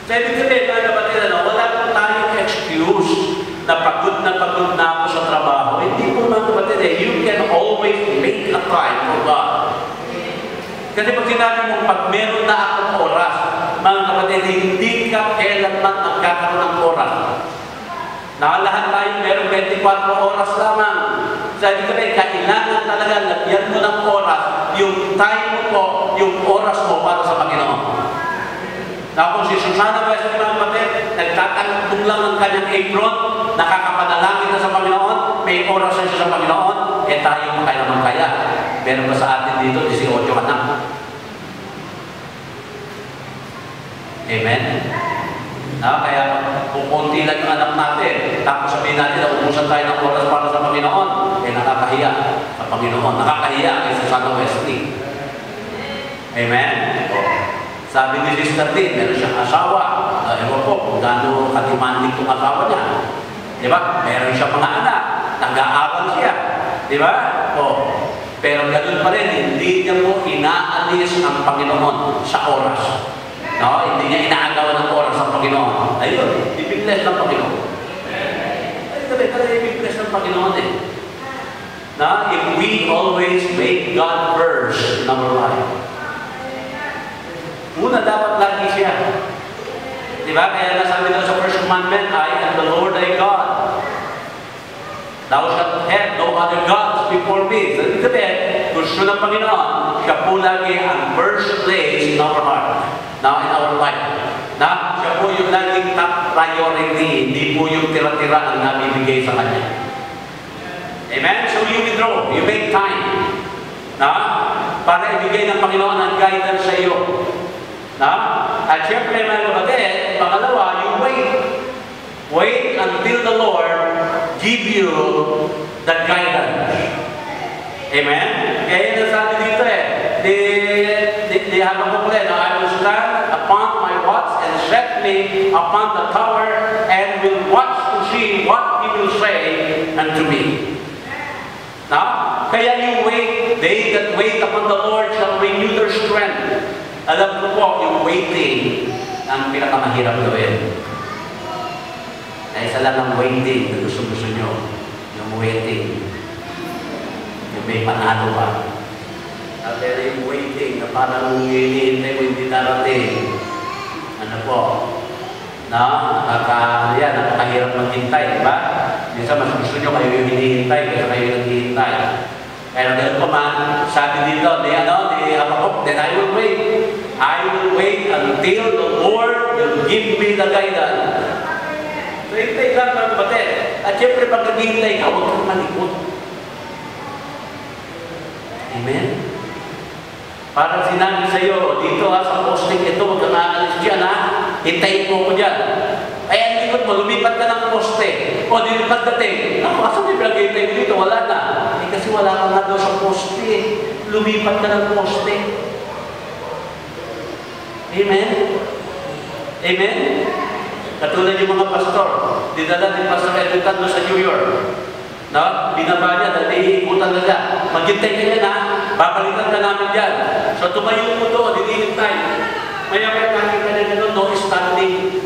Sabi ko rin, mga kapatid, wala po tayong excuse na pagod na ako sa trabaho. Hindi po mga kapatid, you can always make a time for God. Kasi pag sinabi mo, pag meron na akong oras, mga kapatid, hindi ka kailanman magkakaroon ng oras. Lahat tayo meron 24 oras lamang. Sabi ko rin, kailangan talaga lagyan mo ng oras, yung time mo po, yung oras mo para sa Panginoon. Kung si Susanna Wesley, mga kapatid, nagtatanggong lang ng kanyang apron, nakakapanalangin na sa Panginoon, may oras na siya sa Panginoon, tayo mo kaya naman kaya. Meron ba sa atin dito, 18 anak? Amen? Kaya kung konti lang yung anak natin, tapos sabihin natin na umusan tayo ng oras para sa Panginoon, nakakahiya sa Panginoon. Nakakahiya kay Susanna Wesley. Amen? Sabi ni Sister Tin, meron siyang asawa. Ewan po kung gaano kademanding itong asawa niya. Di ba? Meron siyang mga anak. Nag-aaral siya. Di ba? Pero ganun pa rin, hindi niya po inaalis ang Panginoon sa oras. Hindi niya inaagawan ng oras ang Panginoon. Ayun, ibig-bless ng Panginoon. Talaga ibig-bless ng Panginoon eh. If we always make God first in our life. Una, dapat lagi siya. Diba? Kaya nasabi daw sa first commandment, I am the Lord thy God. Thou shalt have no other gods before me. So, ibig sabihin, gusto ng Panginoon, siya po lagi ang first place in our heart. In our life. Siya po yung laging top priority, hindi po yung tira-tira ang nabibigay sa Kanya. Amen? So you withdraw, you make time. Para ibigay ng Panginoon ang guidance sa iyo. At syempre, mga kapatid, pangalawa, you wait. Wait until the Lord give you the guidance. Amen? Kaya nasabi dito di habang ko ulit, I will stand upon my watch and set me upon the tower and will watch to see what He will say unto me. Kaya Kaya you wait, they that wait upon the Lord shall renew their strength. Alam ko po, yung waiting ang pinakamahirap gawin. Isa lang ang waiting na gusto-gusto nyo. Yung waiting. Yung may panalo ka. Pero yung waiting na parang hinihintay mo hindi darating. Ano po? Nakakahirap maghintay, di ba? Minsan mas gusto nyo kayo yung hinihintay kaysa kayo naghihintay. Pero ganun pa man, sabi dito, ni Habakkuk, then I will wait. I will wait until the Lord will give me the guidance. So, hintay lang mga kapatid. At syempre, pag naghihintay ka, huwag kang malikot. Amen? Parang sinabi sa iyo, dito sa posting ito, huwag kang aalis dyan, hintayin mo ko dyan. Ay, ang likod mo, lumipat ka ng poste. O, di pagdating. Asa may pinag-hintay mo dito? Wala na. Kasi wala ka nga daw sa poste. Lumipat ka ng poste. Amen? Amen? Katulad yung mga pastor. Dinala ni Pastor Edwin sa New York. Binaba niya, dahil iikutan na siya. Maghintay ka niya babalikan ka namin dyan. So tumayo mo doon, hinihintay. Maya-maya nakita niya gano'n, no standing.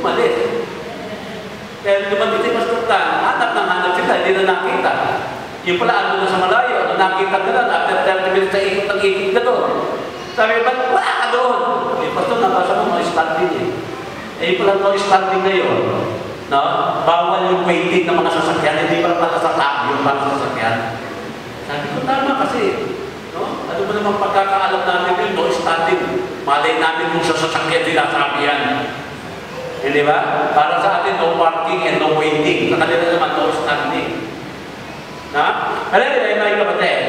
Umalis. Pero dumating si Pastor Tan, hanap sila, hindi na nakita. Yung pala, ano na sa malayo, nakita ka na, after 30 minutes na ikot ka doon. Sabi, ba't wala ka doon? Pastor, nabasa mo, no standing eh. Yung pala, no standing ngayon. Bawal yung waiting ng mga sasakyan, hindi para sa tao yung mga sasakyan. Sabi ko, tama kasi. Ano ba naman pagkakaalam natin yun, no standing. Malay namin kung sa sasakyan nila sabi yan. Hindi ba? Para sa atin, no parking and no waiting. Sa kanila naman, no standing. Alam nila, mga kapatid,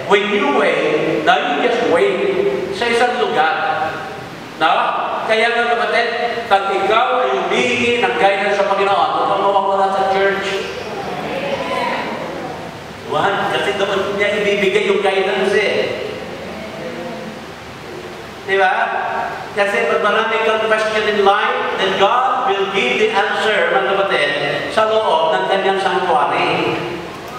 when you wait, now you just wait sa isang lugar. Kaya nga kapatid, pag ikaw ay humingi ng guidance sa Panginoon, huwag kang mawawala sa church. Kasi doon niya ibibigay yung guidance eh. Diba? Kasi pag marami kang question in life, then God will give the answer, mga kapatid, sa loob ng kanyang sanctuary.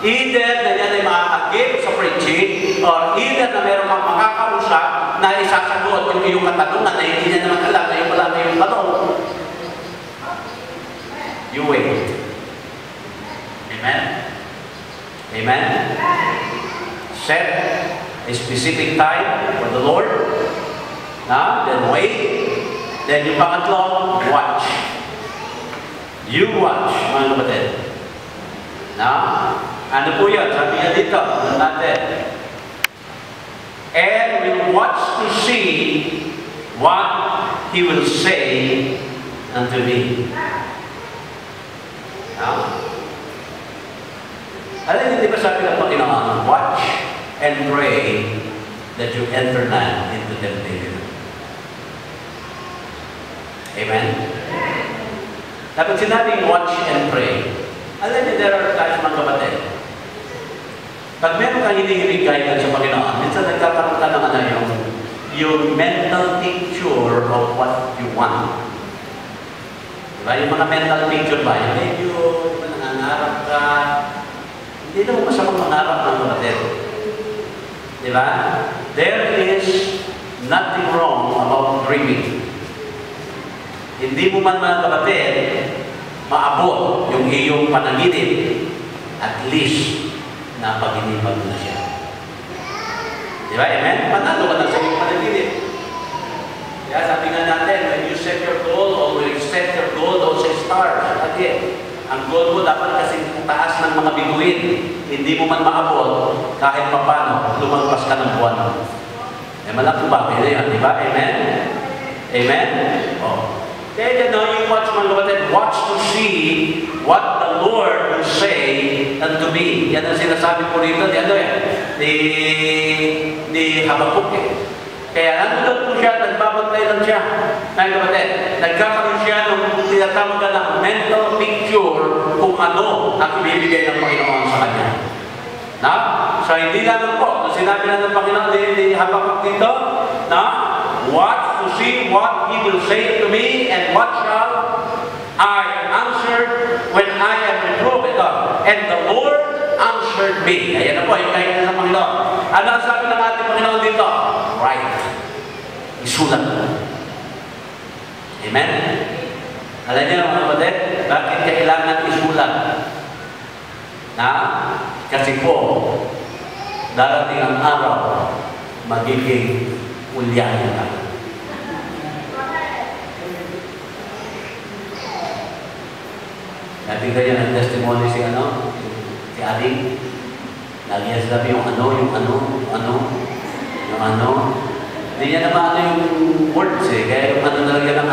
Either na yan ay makakagip sa preaching, or either na meron kang makakausap na isasagot yung iyong katanungan na hindi niya naman alam na yung wala na yung tanong. You wait. Amen? Amen? Set a specific time for the Lord. Then wait. Then yung pangatlo, watch. You watch, mga kapatid. Ano po yan? Sabi nga dito, natin. And will watch to see what He will say unto me. Alam niyo, di ba sabi ng Panginoon, watch and pray that you enter not into temptation. Amen? Dapat sinabing watch and pray. Alam niyo, there are times, mga kapatid, pag meron kang hinihiling guidance sa Panginoon, minsan nagkakaroon ka ng yung mental picture of what you want. Diba? Yung mga mental picture ba? Yung medyo, nangangarap ka. Hindi naman masamang mangarap ng kapatid. Diba? There is nothing wrong about dreaming. Hindi mo man, mga kapatid, maabot yung iyong panaginip, at least napaginipan mo na siya. Di ba? Amen? Panalo ka na sa iyong panaginip. Kaya sabi nga natin, when you set your goal, always set your goal doon sa stars. Again, ang goal mo dapat kasi taas ng mga bituin. Hindi mo man maabot, kahit papano, lumagpas ka ng buwan. Malaking bagay na yan, di ba? Amen? Amen? Kaya you watch, mga kapatid, watch to see what the Lord will say unto me. Yan ang sinasabi po rito ni Habakkuk. Kaya nandun po siya, nagbabantay lang siya. Mga kapatid, nagkakaroon siya ng tinatawag ng mental picture kung ano ang ibibigay ng Panginoon sa kanya. So hindi lang po, sinabi na ng Panginoon ni Habakkuk dito, watch to see what He will say to me, and what shall I answer when I am reproved? And the Lord answered answered me. Ayan na po, yung kahit ng Panginoon. Ano ang sabi ng ating Panginoon dito? Right. Isulat mo. Amen? Alam niyo mga kapatid, bakit kailangan isulat? Kasi po, darating ang araw, magiging ulyahin ka. Natin ganyan ang testimony si Ading. Lagi niya sabi yung ano. Hindi niya naman yung words kaya yung nalagyan ng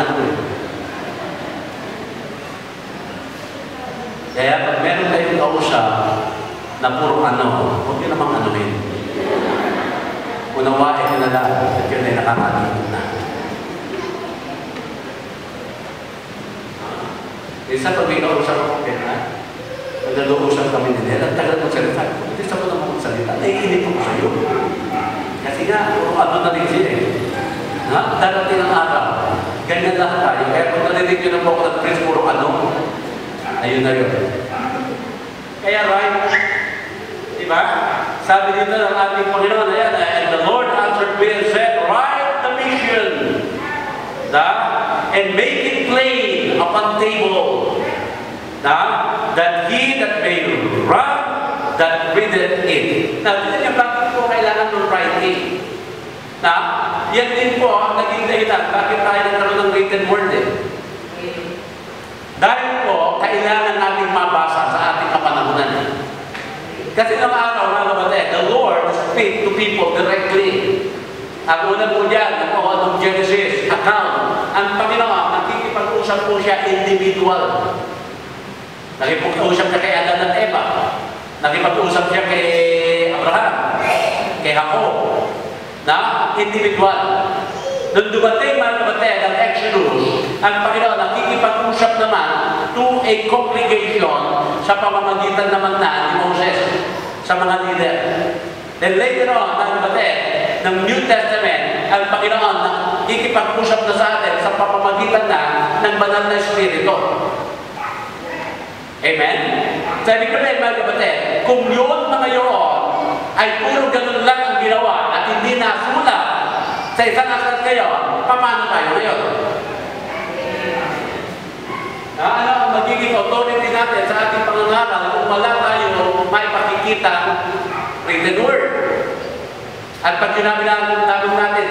Kaya pag meron kayong kausap na puro huwag niyo namang anuhin. Unawain niyo na lang at yun ay nakakalimutan na. Isa pag may kausap ako pag nag-uusap kami nila, ang tagal ng salita. Hindi sa ko naman magsalita. Naiinip ako sa'yo. Kasi nga, puro na rin siya darating ang araw. Ganyan lahat tayo. Kaya kung narinig nyo na po ako nag-preach, puro ayun na yun. Kaya right, diba? Sabi dito ng ating Panginoon, ayan, and the Lord answered me and said, write the mission, and make it plain upon table, that he that may run, that readeth it. Now, dito niya, bakit po kailangan ng writing? Yan din po ang naging dahilan, bakit tayo nagkaroon ng written word Dahil po, kailangan natin mabasa sa ating kapanahunan. Kasi ng araw, mga kapatid, the Lord speaks to people directly. Ang una po dyan, ng Genesis account, ang Panginoon, nakikipag-usap po siya individual. Nakipag-usap siya kay Adan at Eva. Nakipag-usap siya kay Abraham, kay Jacob, individual. Nung dumating, mga kapatid, ang Exodus, ang Panginoon nakikipag-usap naman to a congregation sa pamamagitan naman ni Moses sa mga leader. Then later on, mga kapatid, ng New Testament, ang Panginoon nakikipag-usap na sa atin sa pamamagitan ng banal na Espiritu. Amen? Sabi ko rin, mga kapatid, kung yun mga yun ay puro ganun lang ang ginawa at hindi nasulat sa isang aklat kayo, paano tayo ngayon? Ano ang magiging authority natin sa ating pangangaral kung wala tayo may pakikita written word? At pag sinabi natin,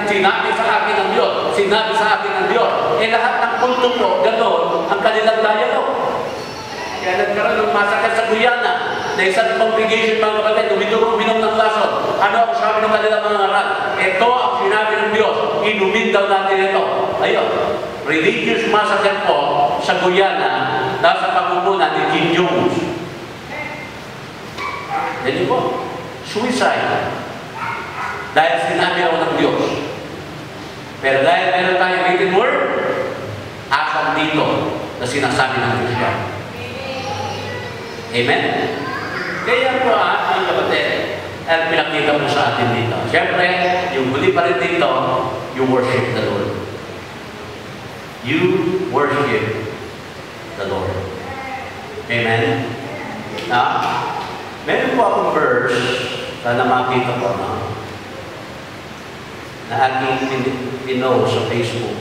sinabi sa akin ng Diyos, sinabi sa akin ng Diyos, lahat ng kulto po, gano'n ang kanilang dialogue. Kaya nagkaroon ng masakit sa Guyana na isang congregation, mga kapatid, uminom ng lason. Ano ang sabi ng kanilang mga ngaral? Ito ang sinabi ng Diyos. Inumin daw natin ito. Ayun. Religious massacre po sa Guyana nasa pamumunan ni Jim Jones. Yan po. Suicide. Dahil sinabi ako ng Diyos. Pero dahil meron tayong written word, asang dito na sinasabi ng Diyos yan. Amen? Kaya po ang kapatid, at pinakita mo sa atin dito. Siyempre, yung huli pa rin dito, you worship the Lord. You worship the Lord. Amen? Meron po akong verse na makita ko na aking pinost sa Facebook.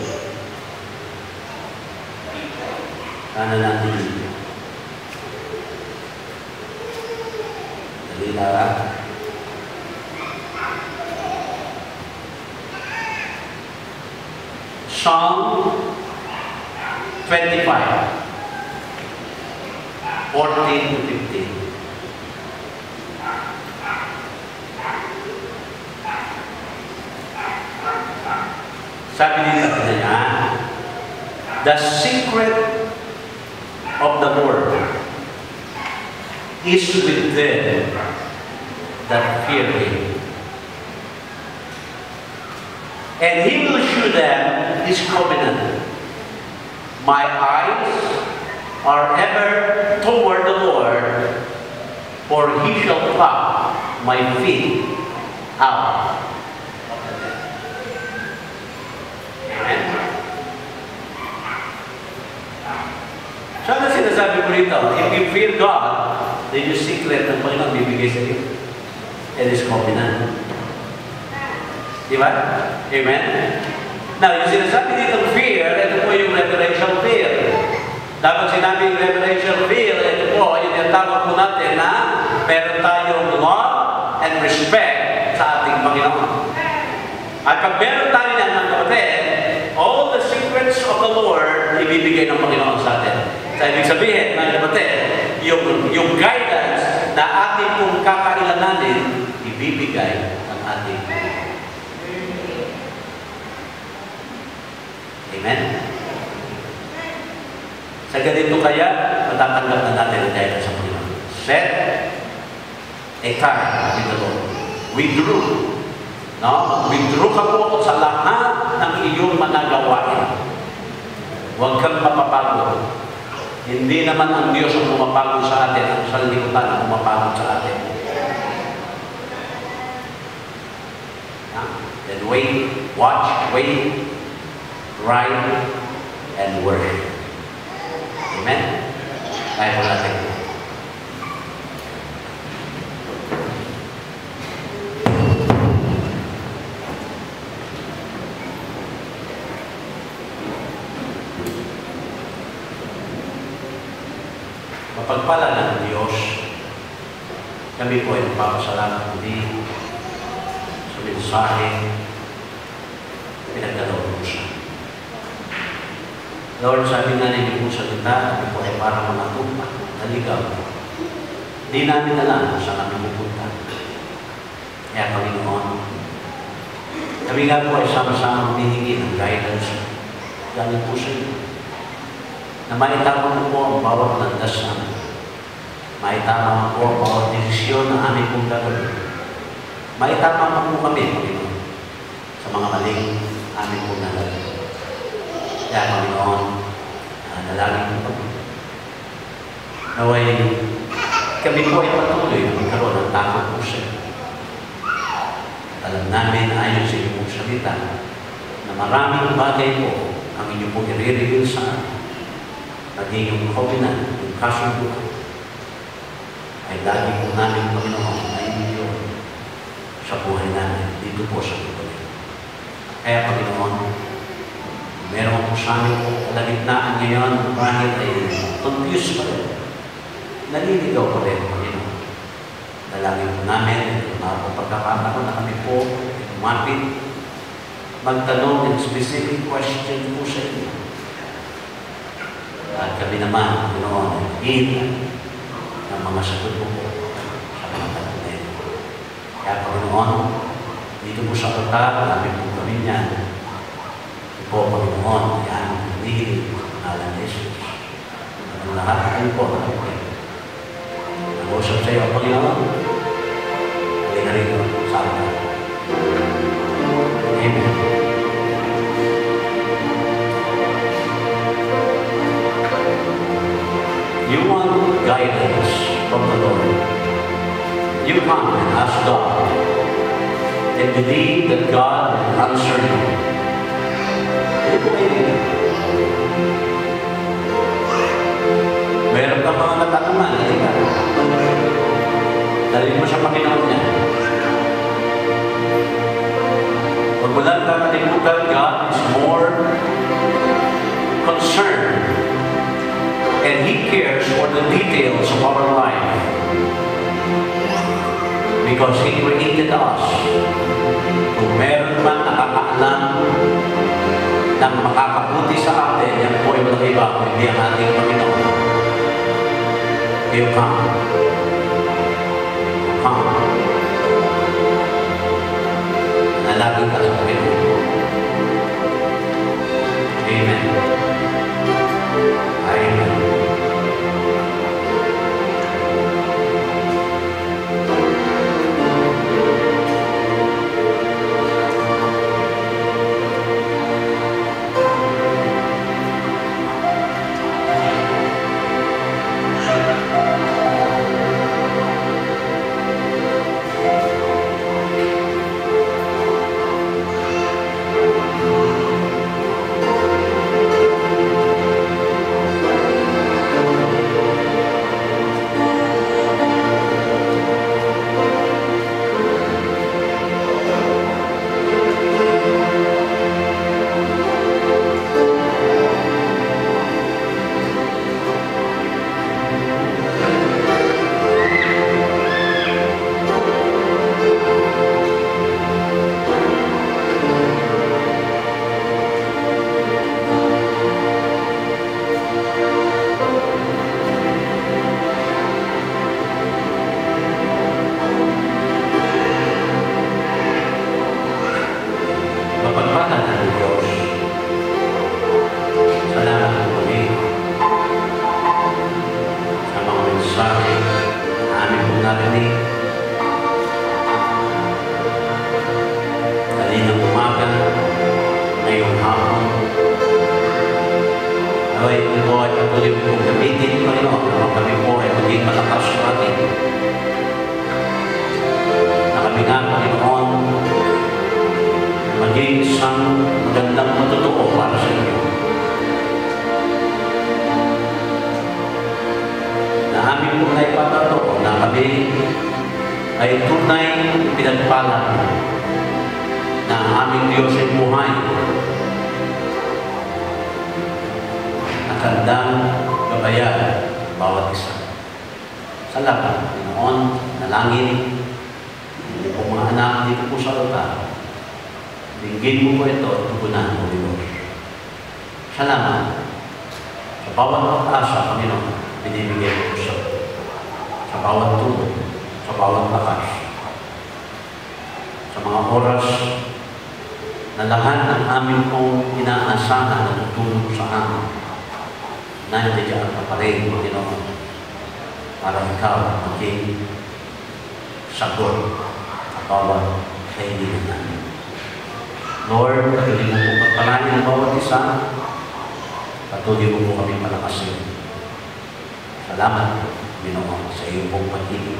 Sana natin dito. Dali na. Psalm 25, 14 to 15. Sabi nila niya, the secret of the Lord is with them that fear Him. And He will shew them His covenant. My eyes are ever toward the Lord, for He shall pluck my feet out. Amen. So, ano sinasabi ko rito? If you fear God, Then yung secret ng Panginoon bibigay sa iyo. It is covenant. Di ba? Amen? Now, yung sinasabi dito fear, ito po yung reverential fear. Dapat sinabi yung reverential fear, ito po, yung tinatawag po natin na meron tayong love and respect sa ating Panginoon. At pag meron tayo yan ng kapatid, all the secrets of the Lord, ibibigay ng Panginoon sa atin. Sa ibig sabihin, mga kapatid, yung guidance na ating pong kakailanganin, ibibigay ng ating Panginoon. Amen? Sa ganito kaya, matatanggap na natin ang guidance sa Panginoon. Set a time with the Lord. Withdraw. No? Withdraw ka po sa lahat ng iyong managawain. Huwag kang mapapagod. Hindi naman ang Diyos ang pumapagod sa atin, ang sanlibutan ang pumapagod sa atin. Then wait, watch, wait, ride, and worship. Amen? Kaya po natin. Mapagpala ng Diyos, kami po ay magpapasalamat muli sa mensahe pinagdalaw po siya. Lord, sabi nga ninyo po sa kita, kami po ay para mga tupa, naligaw. Di namin alam kung saan kami pupunta. Kaya Panginoon, kami nga po ay sama-sama humihingi ng guidance galing po sa inyo. Na maitama po ang bawat landas namin. Maitama po ang bawat desisyon na aming pong gagawin. Maitama po kami, Panginoon, sa mga maling aming pong nagawin. Kaya Panginoon, nalangin po kami. Naway, kami po ay patuloy na magkaroon ng tamang puso. Alam namin ayon sa inyong salita na maraming bagay po ang inyong po i-reveal sa amin. Naging yung covenant, yung kasunduan, ay lagi po namin, Panginoon, ay milyon sa buhay namin dito po sa mundo. Kaya, Panginoon, meron po sa amin po kalagitnaan ngayon, marahil ay confused pa rin. Naliligaw pa rin, Panginoon. Dalangin po namin, mga pagkakataon na kami po, umapit, magtanong ng specific question po sa inyo. At kami naman, Panginoon, hihintay ng mga sagot po sa mga tanong na ito. Kaya, Panginoon, dito po sa altar, namin po kami niyan. Ito po, Panginoon, yan ang hinihiling ng ngalan ni Jesus. Ang lahat kayo po, nag-usap sa iyo, Panginoon, halika rin sa altar. Amen. You want guidance from the Lord. You come and ask God and believe that God will answer you. Meron ka mga katanungan, halika. Dalhin mo sa Panginoon niya. Huwag mo lang kakalimutan, God is more concerned and He cares for the details of our life because He created us. Kung meron man nakakaalam ng makakabuti sa atin, yan po ay walang iba kung hindi ang ating Panginoon. You come. Come. Nalagin ka sa Panginoon. Amen. Amen. ngayong hapon. Naway po ay patuloy po gamitin, Panginoon, na kami po ay maging malakas sa atin. Na kami nga, Panginoon, maging isang magandang matotoo para sa inyo. Na amin po na ipatotoo na kami ay tunay pinagpala na ang aming Diyos ay buhay. At handang gabayan bawat isa. Salamat, Panginoon, nalangin, hindi po mga anak dito po sa altar. Dinggin mo po ito at tugunan mo, Diyos. Salamat. Sa bawat pag-asa, Panginoon, binibigay ko sa bawat tulong, sa bawat lakas, sa mga oras na lahat ng amin pong inaasahan na tutulong sa amin. Nandiyan ka pa rin, Panginoon, para ikaw maging sagot sa bawat kailangan namin. Lord, patuloy mo po pagpalain ng bawat isa. Patuloy mo po kami palakasin. Salamat, Panginoon, sa iyong pong pag-ibig.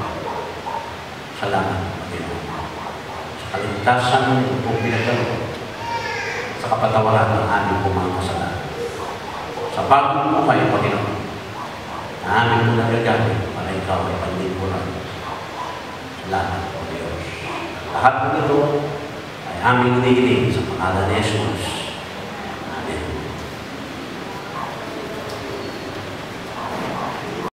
Salamat, Panginoon, sa kaligtasan ng iyong pong pinagdalo, sa kapatawaran ng aming pong mga kasalanan. Sa bagong buhay, Panginoon, na aming po nagagamit para ikaw ay panlipunan. Salamat, Panginoon. Lahat ng ito ay aming hinihiling sa pangalan ni Jesus.